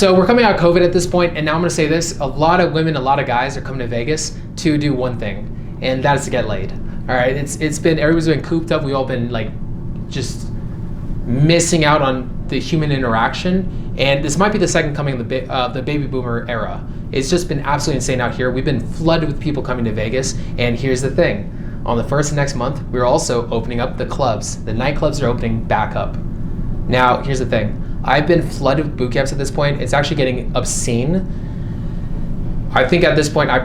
So we're coming out of COVID at this point, and now I'm gonna say this, a lot of women, a lot of guys are coming to Vegas to do one thing, and that is to get laid. All right, everybody's been cooped up, we've all been like just missing out on the human interaction, and this might be the second coming of the baby boomer era. It's just been absolutely insane out here. We've been flooded with people coming to Vegas, and here's the thing. On the 1st of next month, we're also opening up the clubs. The nightclubs are opening back up. Now, here's the thing. I've been flooded with boot camps at this point. It's actually getting obscene. I think at this point, I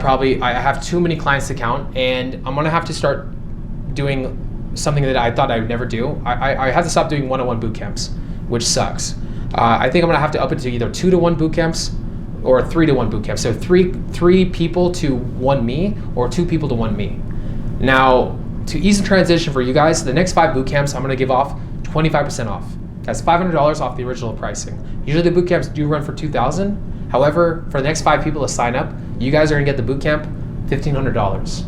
have too many clients to count, and I'm gonna have to start doing something that I thought I would never do. I have to stop doing one-on-one boot camps, which sucks. I think I'm gonna have to up it to either 2-to-1 boot camps or 3-to-1 boot camps. So three people to one me, or 2 people to one me. Now, to ease the transition for you guys, the next 5 boot camps, I'm gonna give off 25% off. That's $500 off the original pricing. Usually the boot camps do run for $2,000. However, for the next 5 people to sign up, you guys are gonna get the boot camp $1,500.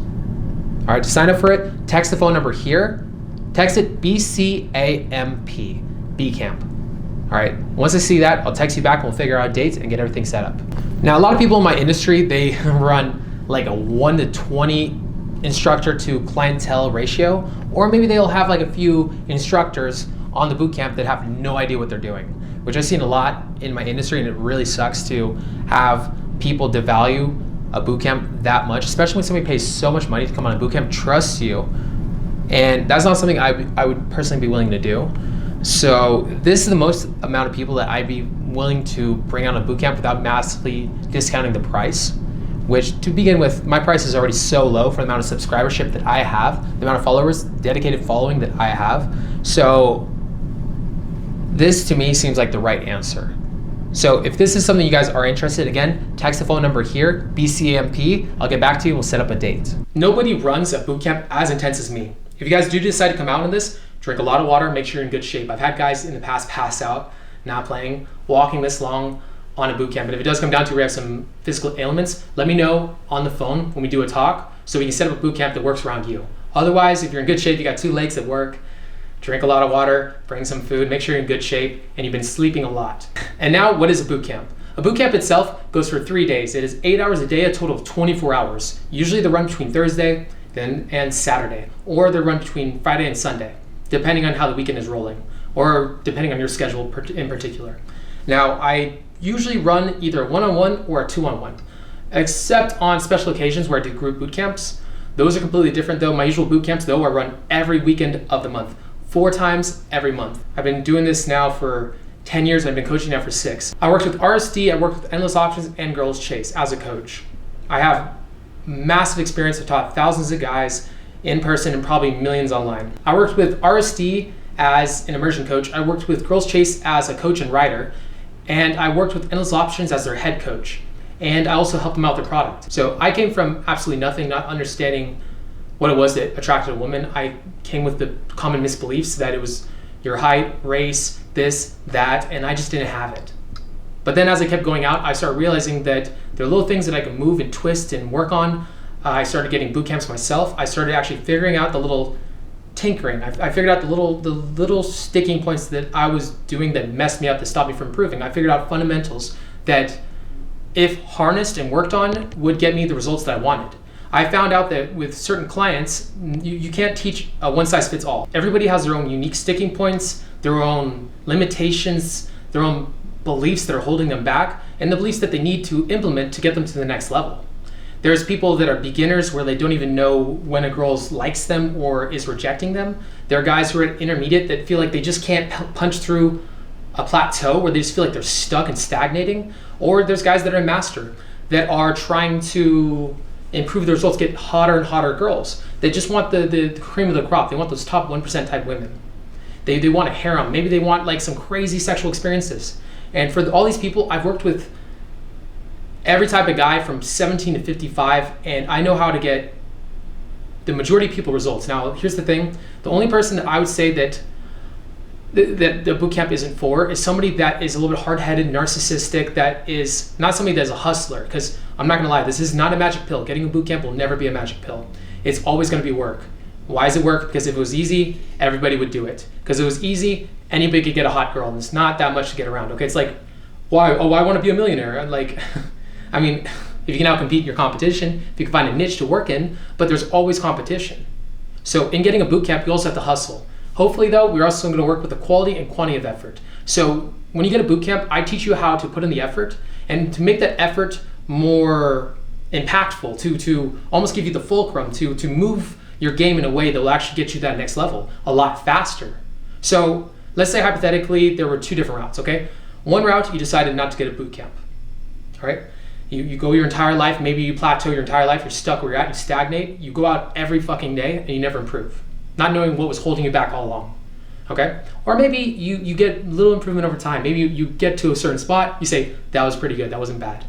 All right, to sign up for it, text the phone number here. Text it BCAMP, BCAMP. All right, once I see that, I'll text you back and we'll figure out dates and get everything set up. Now, a lot of people in my industry, they run like a 1-to-20 instructor to clientele ratio, or maybe they'll have like a few instructors on the boot camp that have no idea what they're doing, which I've seen a lot in my industry, and it really sucks to have people devalue a boot camp that much, especially when somebody pays so much money to come on a boot camp, trusts you, and that's not something I would personally be willing to do. So this is the most amount of people that I'd be willing to bring on a boot camp without massively discounting the price, which to begin with, my price is already so low for the amount of subscribership that I have, the amount of followers, dedicated following that I have. So this to me seems like the right answer. So if this is something you guys are interested in, again, text the phone number here, BCAMP. I'll get back to you and we'll set up a date. Nobody runs a boot camp as intense as me. If you guys do decide to come out on this, drink a lot of water, make sure you're in good shape. I've had guys in the past pass out, not playing, walking this long on a boot camp. But if it does come down to we have some physical ailments, let me know on the phone when we do a talk so we can set up a boot camp that works around you. Otherwise, if you're in good shape, you got 2 legs at work, drink a lot of water, bring some food, make sure you're in good shape, and you've been sleeping a lot. And now, what is a boot camp? A boot camp itself goes for 3 days. It is 8 hours a day, a total of 24 hours. Usually they run between Thursday and Saturday, or they run between Friday and Sunday, depending on how the weekend is rolling, or depending on your schedule in particular. Now, I usually run either a 1-on-1 or a 2-on-1, except on special occasions where I do group boot camps. Those are completely different though. My usual boot camps though, I run every weekend of the month, 4 times every month. I've been doing this now for 10 years, and I've been coaching now for 6. I worked with RSD, I worked with Endless Options and Girls Chase as a coach. I have massive experience. I've taught thousands of guys in person and probably millions online. I worked with RSD as an immersion coach. I worked with Girls Chase as a coach and writer, and I worked with Endless Options as their head coach. And I also helped them out with their product. So I came from absolutely nothing, not understanding what it was that attracted a woman. I came with the common misbeliefs that it was your height, race, this, that, and I just didn't have it. But then as I kept going out, I started realizing that there are little things that I could move and twist and work on. I started getting boot camps myself. I started actually figuring out the little tinkering. I figured out the little sticking points that I was doing that messed me up, that stopped me from improving. I figured out fundamentals that, if harnessed and worked on, would get me the results that I wanted. I found out that with certain clients, you can't teach a one-size-fits-all. Everybody has their own unique sticking points, their own limitations, their own beliefs that are holding them back, and the beliefs that they need to implement to get them to the next level. There's people that are beginners where they don't even know when a girl likes them or is rejecting them. There are guys who are at intermediate that feel like they just can't punch through a plateau, where they just feel like they're stuck and stagnating. Or there's guys that are in master that are trying to improve their results, get hotter and hotter girls. They just want the cream of the crop. They want those top 1% type women. They want a harem. Maybe they want like some crazy sexual experiences. And for all these people, I've worked with every type of guy from 17 to 55, and I know how to get the majority of people results. Now, here's the thing. The only person that I would say that the boot camp isn't for is somebody that is a little bit hard-headed, narcissistic, that is not somebody that's a hustler. Because I'm not gonna lie, this is not a magic pill. Getting a boot camp will never be a magic pill. It's always gonna be work. Why does it work? Because if it was easy, everybody would do it. Because it was easy, anybody could get a hot girl, and it's not that much to get around. Okay, it's like Why? Oh, I want to be a millionaire. Like, I mean, if you can outcompete your competition, if you can find a niche to work in, but there's always competition. So in getting a boot camp, you also have to hustle. Hopefully though, we're also going to work with the quality and quantity of effort. So when you get a boot camp, I teach you how to put in the effort and to make that effort more impactful, to almost give you the fulcrum, to move your game in a way that will actually get you to that next level a lot faster. So let's say hypothetically there were two different routes, okay? One route, you decided not to get a boot camp, all right? You go your entire life, maybe you plateau your entire life, you're stuck where you're at, you stagnate, you go out every fucking day and you never improve, not knowing what was holding you back all along, okay? Or maybe you get little improvement over time. Maybe you get to a certain spot, you say, that was pretty good, that wasn't bad.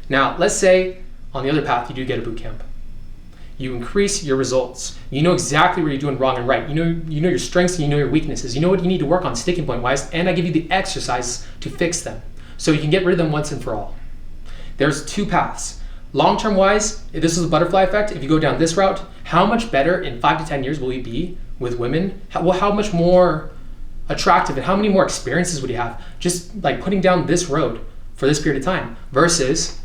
Now, let's say on the other path, you do get a boot camp. You increase your results. You know exactly where you're doing wrong and right. You know your strengths and you know your weaknesses. You know what you need to work on sticking point wise, and I give you the exercises to fix them so you can get rid of them once and for all. There's two paths. Long-term wise, if this is a butterfly effect, if you go down this route, how much better in 5 to 10 years will you be with women? How much more attractive and how many more experiences would you have just like putting down this road for this period of time versus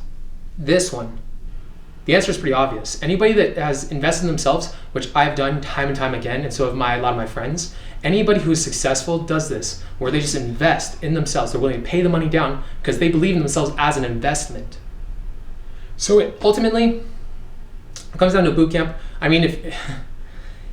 this one? The answer is pretty obvious. Anybody that has invested in themselves, which I've done time and time again, and so have a lot of my friends, anybody who is successful does this, where they just invest in themselves. They're willing to pay the money down because they believe in themselves as an investment. So ultimately, it comes down to a boot camp. I mean, if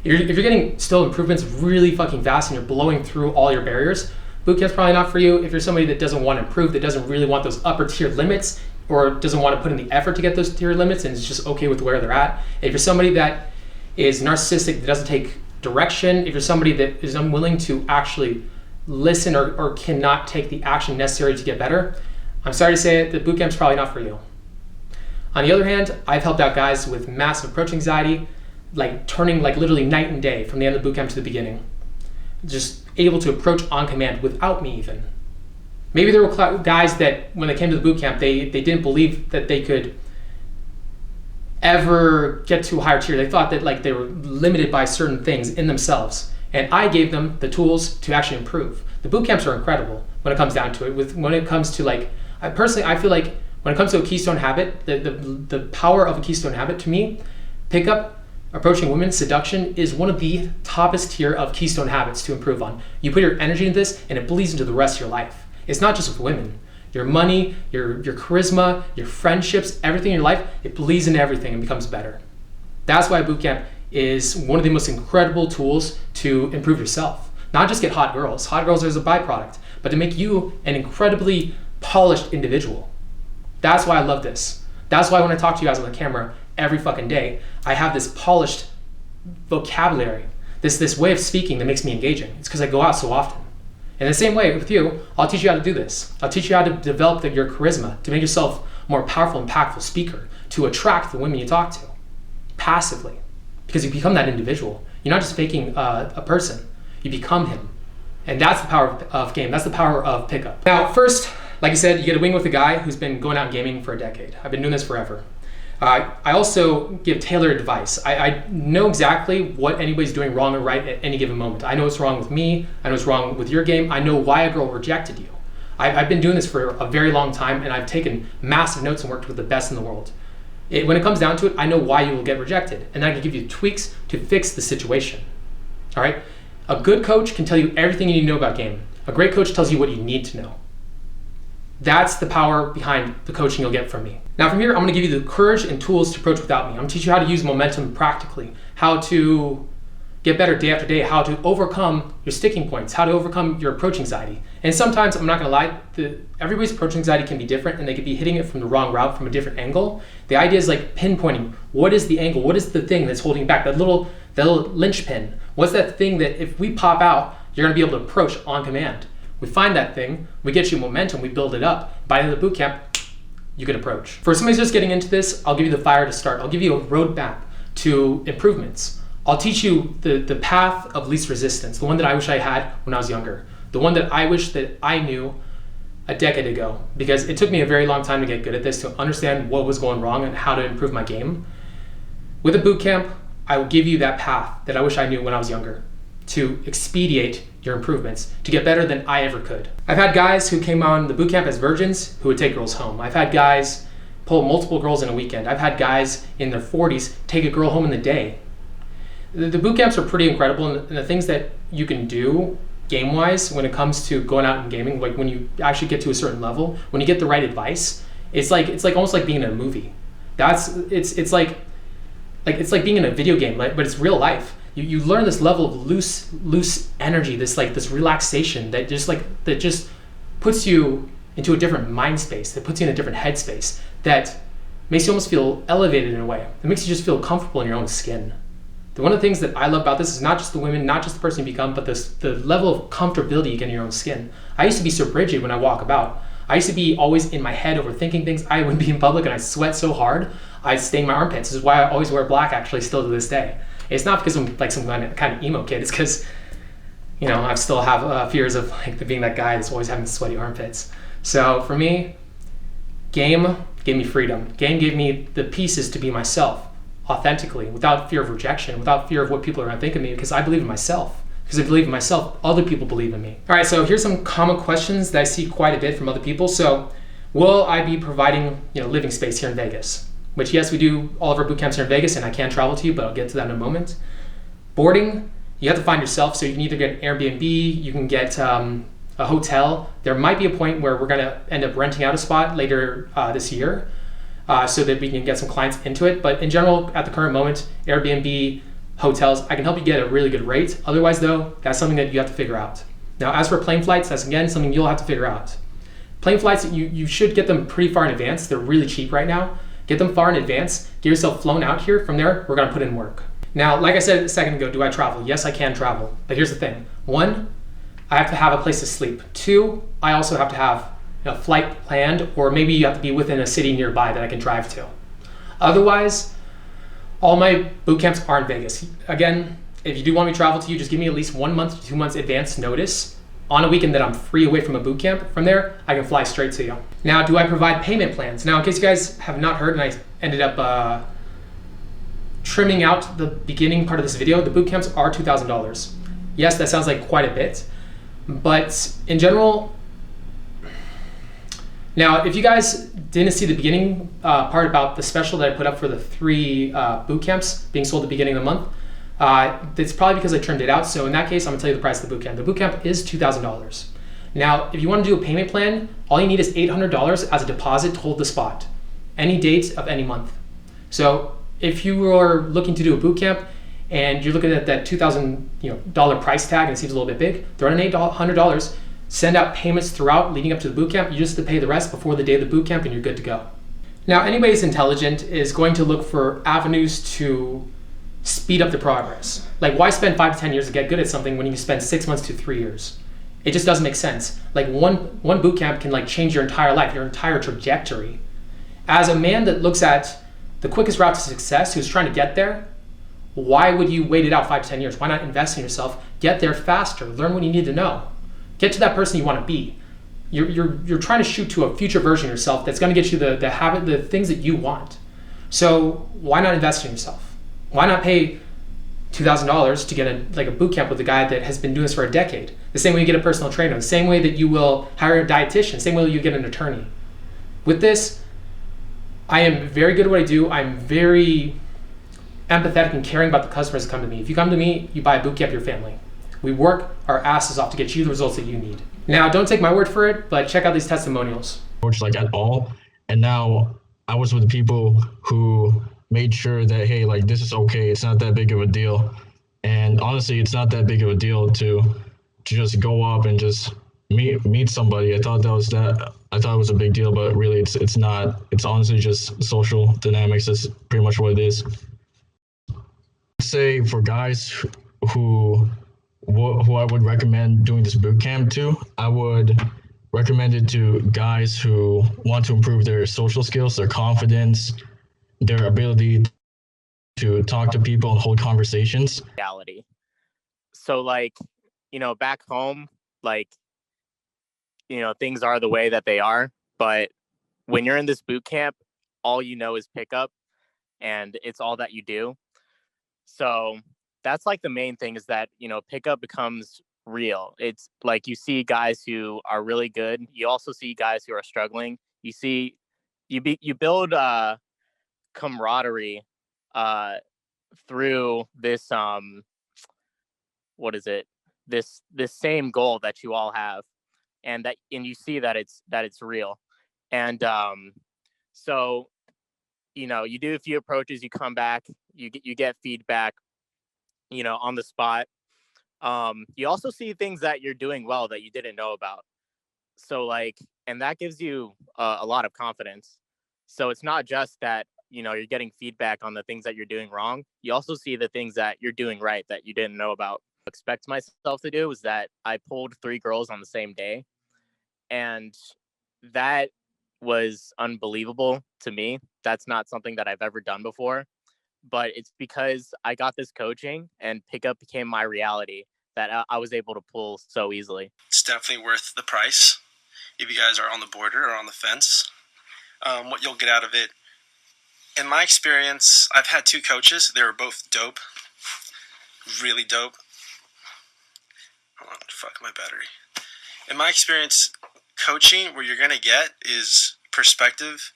you're getting still improvements really fucking fast and you're blowing through all your barriers, boot camp's probably not for you. If you're somebody that doesn't want to improve, that doesn't really want those upper tier limits, or doesn't want to put in the effort to get those tier limits and is just okay with where they're at. If you're somebody that is narcissistic, that doesn't take direction, if you're somebody that is unwilling to actually listen or cannot take the action necessary to get better, I'm sorry to say it, the boot camp's probably not for you. On the other hand, I've helped out guys with massive approach anxiety, like turning like literally night and day from the end of the boot camp to the beginning. Just able to approach on command without me even. Maybe there were guys that when they came to the boot camp, they didn't believe that they could ever get to a higher tier. They thought that like they were limited by certain things in themselves. And I gave them the tools to actually improve. The boot camps are incredible when it comes down to it. When it comes to like, I feel like when it comes to a keystone habit, the power of a keystone habit to me, pickup, approaching women, seduction is one of the toppest tier of keystone habits to improve on. You put your energy into this and it bleeds into the rest of your life. It's not just with women. Your money, your charisma, your friendships, everything in your life, it bleeds into everything and becomes better. That's why bootcamp is one of the most incredible tools to improve yourself. Not just get hot girls. Hot girls are as a byproduct, but to make you an incredibly polished individual. That's why I love this. That's why when I talk to you guys on the camera every fucking day, I have this polished vocabulary, this way of speaking that makes me engaging. It's because I go out so often. In the same way with you, I'll teach you how to do this. I'll teach you how to develop your charisma, to make yourself a more powerful, impactful speaker, to attract the women you talk to, passively. Because you become that individual. You're not just faking a person, you become him. And that's the power of game, that's the power of pickup. Now, first, like I said, you get a wing with a guy who's been going out and gaming for a decade. I've been doing this forever. I also give tailored advice. I know exactly what anybody's doing wrong or right at any given moment. I know what's wrong with me. I know what's wrong with your game. I know why a girl rejected you. I've been doing this for a very long time, and I've taken massive notes and worked with the best in the world. When it comes down to it, I know why you will get rejected, and I can give you tweaks to fix the situation. All right? A good coach can tell you everything you need to know about game. A great coach tells you what you need to know. That's the power behind the coaching you'll get from me. Now from here, I'm gonna give you the courage and tools to approach without me. I'm gonna teach you how to use momentum practically, how to get better day after day, how to overcome your sticking points, how to overcome your approach anxiety. And sometimes, I'm not gonna lie, everybody's approach anxiety can be different and they could be hitting it from the wrong route, from a different angle. The idea is like pinpointing, what is the angle, what is the thing that's holding back, that little linchpin? What's that thing that if we pop out, you're gonna be able to approach on command? We find that thing, we get you momentum, we build it up. By the end of the boot camp, you can approach. For somebody who's just getting into this, I'll give you the fire to start. I'll give you a roadmap to improvements. I'll teach you the path of least resistance, the one that I wish I had when I was younger, the one that I wish that I knew a decade ago, because it took me a very long time to get good at this, to understand what was going wrong and how to improve my game. With a boot camp, I will give you that path that I wish I knew when I was younger, to expedite your improvements to get better than I ever could. I've had guys who came on the bootcamp as virgins who would take girls home. I've had guys pull multiple girls in a weekend. I've had guys in their 40s take a girl home in the day. The bootcamps are pretty incredible, and the things that you can do game-wise when it comes to going out and gaming, like when you actually get to a certain level, when you get the right advice, it's like almost like being in a movie. It's like being in a video game, but it's real life. You learn this level of loose energy, this relaxation that just puts you into a different mind space, that puts you in a different headspace, that makes you almost feel elevated in a way. It makes you just feel comfortable in your own skin. One of the things that I love about this is not just the women, not just the person you become, but the level of comfortability you get in your own skin. I used to be so rigid when I walk about. I used to be always in my head overthinking things. I would be in public and I sweat so hard, I'd stain my armpits. This is why I always wear black, actually, still to this day. It's not because I'm like some kind of emo kid. It's because, I still have fears of being that guy that's always having sweaty armpits. So for me, game gave me freedom. Game gave me the pieces to be myself authentically, without fear of rejection, without fear of what people are going to think of me, because I believe in myself. Because I believe in myself, other people believe in me. All right, so here's some common questions that I see quite a bit from other people. So, will I be providing living space here in Vegas? Which, yes, we do all of our boot camps here in Vegas, and I can travel to you, but I'll get to that in a moment. Boarding, you have to find yourself, so you can either get Airbnb, you can get a hotel. There might be a point where we're going to end up renting out a spot later this year, so that we can get some clients into it. But in general, at the current moment, Airbnb, hotels, I can help you get a really good rate. Otherwise though, that's something that you have to figure out. Now, as for plane flights, that's again something you'll have to figure out. Plane flights, you should get them pretty far in advance. They're really cheap right now. Get them far in advance, get yourself flown out here. From there, we're gonna put in work. Now, like I said a second ago, do I travel? Yes, I can travel. But here's the thing. 1, I have to have a place to sleep. 2, I also have to have a flight planned, or maybe you have to be within a city nearby that I can drive to. Otherwise, all my boot camps are in Vegas. Again, if you do want me to travel to you, just give me at least 1 month to 2 months advance notice on a weekend that I'm free away from a boot camp. From there, I can fly straight to you. Now, do I provide payment plans? Now, in case you guys have not heard, and I ended up trimming out the beginning part of this video, the boot camps are $2,000. Yes, that sounds like quite a bit, but in general, now, if you guys didn't see the beginning part about the special that I put up for the 3 boot camps being sold at the beginning of the month, it's probably because I trimmed it out. So in that case, I'm gonna tell you the price of the boot camp. The boot camp is $2,000. Now, if you want to do a payment plan, all you need is $800 as a deposit to hold the spot, any date of any month. So if you are looking to do a boot camp and you're looking at that $2,000 price tag and it seems a little bit big, throw in $800. Send out payments throughout leading up to the boot camp. You just have to pay the rest before the day of the boot camp and you're good to go. Now, anybody who's intelligent is going to look for avenues to speed up the progress. Like, why spend 5 to 10 years to get good at something when you can spend 6 months to 3 years? It just doesn't make sense. Like one boot camp can change your entire life, your entire trajectory. As a man that looks at the quickest route to success, who's trying to get there, why would you wait it out 5 to 10 years? Why not invest in yourself? Get there faster, learn what you need to know. Get to that person you want to be. You're trying to shoot to a future version of yourself that's going to get you the things that you want. So why not invest in yourself? Why not pay $2,000 to get a boot camp with a guy that has been doing this for a decade? The same way you get a personal trainer, the same way that you will hire a dietitian, the same way you get an attorney. With this, I am very good at what I do. I'm very empathetic and caring about the customers that come to me. If you come to me, you buy a boot camp, your family. We work our asses off to get you the results that you need. Now, don't take my word for it, but check out these testimonials. At all. And now I was with people who made sure that, hey, this is okay. It's not that big of a deal. And honestly, it's not that big of a deal to just go up and just meet somebody. I thought it was a big deal, but really it's not. It's honestly just social dynamics. That's pretty much what it is. Say for guys who I would recommend doing this boot camp to, I would recommend it to guys who want to improve their social skills, their confidence, their ability to talk to people and hold conversations. Reality. So back home, things are the way that they are. But when you're in this boot camp, all you know is pickup, and it's all that you do. So that's the main thing, is that pickup becomes real. It's like you see guys who are really good. You also see guys who are struggling. You build camaraderie through this what is it? This same goal that you all have, and you see that it's real. And so you do a few approaches, you come back, you get feedback, on the spot. You also see things that you're doing well that you didn't know about. So and that gives you a lot of confidence. So it's not just that, you're getting feedback on the things that you're doing wrong. You also see the things that you're doing right that you didn't know about. Expect myself to do was that I pulled 3 girls on the same day. And that was unbelievable to me. That's not something that I've ever done before. But it's because I got this coaching and pickup became my reality that I was able to pull so easily. It's definitely worth the price if you guys are on the border or on the fence. What you'll get out of it. In my experience, I've had 2 coaches. They were both dope. Really dope. Hold on, fuck my battery. In my experience, coaching, what you're going to get is perspective,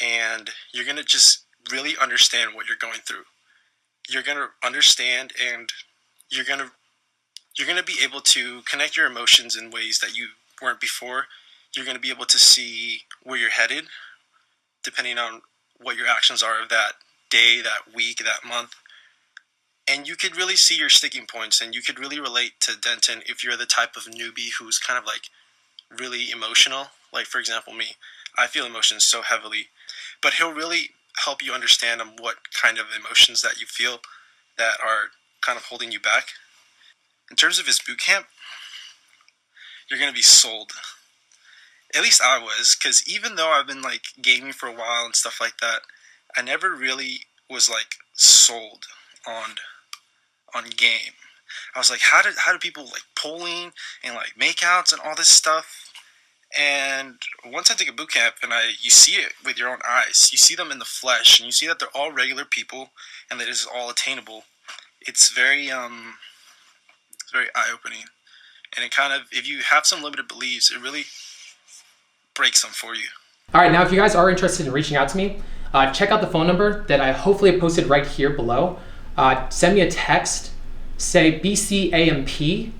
and you're going to just really understand what you're going through. You're going to understand, and you're going to be able to connect your emotions in ways that you weren't before. You're going to be able to see where you're headed, depending on what your actions are of that day, that week, that month. And you could really see your sticking points, and you could really relate to Denton if you're the type of newbie who's kind of really emotional. Like, for example, me. I feel emotions so heavily. But he'll really help you understand what kind of emotions that you feel that are kind of holding you back. In terms of his boot camp, you're going to be sold. At least I was, because even though I've been gaming for a while and stuff like that, I never really was sold on game. I was like, how do people polling and makeouts and all this stuff? And once I take a boot camp and you see it with your own eyes, you see them in the flesh, and you see that they're all regular people and that it is all attainable. It's very eye-opening, and it kind of, if you have some limited beliefs, it really breaks them for you. All right, now if you guys are interested in reaching out to me, check out the phone number that I hopefully posted right here below. Send me a text, say BCAMP.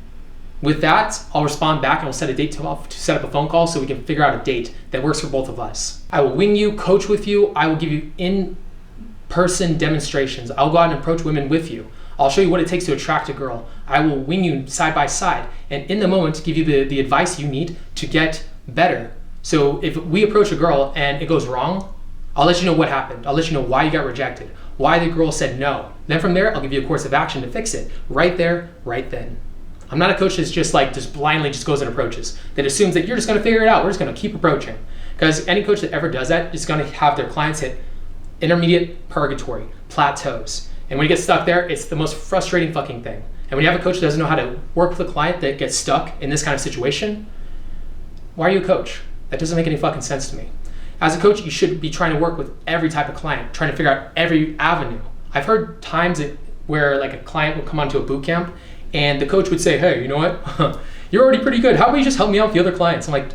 With that, I'll respond back and we'll set a date to set up a phone call so we can figure out a date that works for both of us. I will wing you, coach with you. I will give you in-person demonstrations. I'll go out and approach women with you. I'll show you what it takes to attract a girl. I will wing you side by side, and in the moment give you the advice you need to get better. So if we approach a girl and it goes wrong, I'll let you know what happened. I'll let you know why you got rejected, why the girl said no. Then from there, I'll give you a course of action to fix it right there, right then. I'm not a coach that's just blindly goes and approaches, that assumes that you're just gonna figure it out. We're just gonna keep approaching. Because any coach that ever does that is gonna have their clients hit intermediate purgatory, plateaus. And when you get stuck there, it's the most frustrating fucking thing. And when you have a coach that doesn't know how to work with a client that gets stuck in this kind of situation, why are you a coach? That doesn't make any fucking sense to me. As a coach, you should be trying to work with every type of client, trying to figure out every avenue. I've heard times where a client will come onto a boot camp and the coach would say, hey, you know what? You're already pretty good. How about you just help me out with the other clients? I'm like,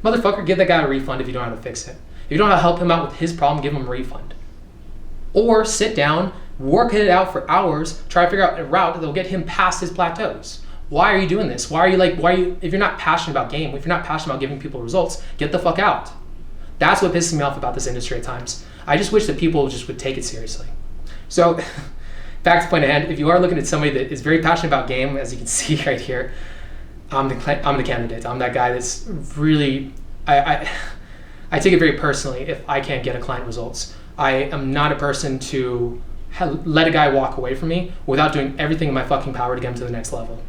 motherfucker, give that guy a refund if you don't know how to fix it. If you don't know how to help him out with his problem, give him a refund. Or sit down, work it out for hours, try to figure out a route that'll get him past his plateaus. Why are you doing this? If you're not passionate about game, if you're not passionate about giving people results, get the fuck out. That's what pisses me off about this industry at times. I just wish that people just would take it seriously. So, back to point ahead, if you are looking at somebody that is very passionate about game, as you can see right here, I'm the candidate. I'm that guy that's really, I take it very personally if I can't get a client results. I am not a person to let a guy walk away from me without doing everything in my fucking power to get him to the next level.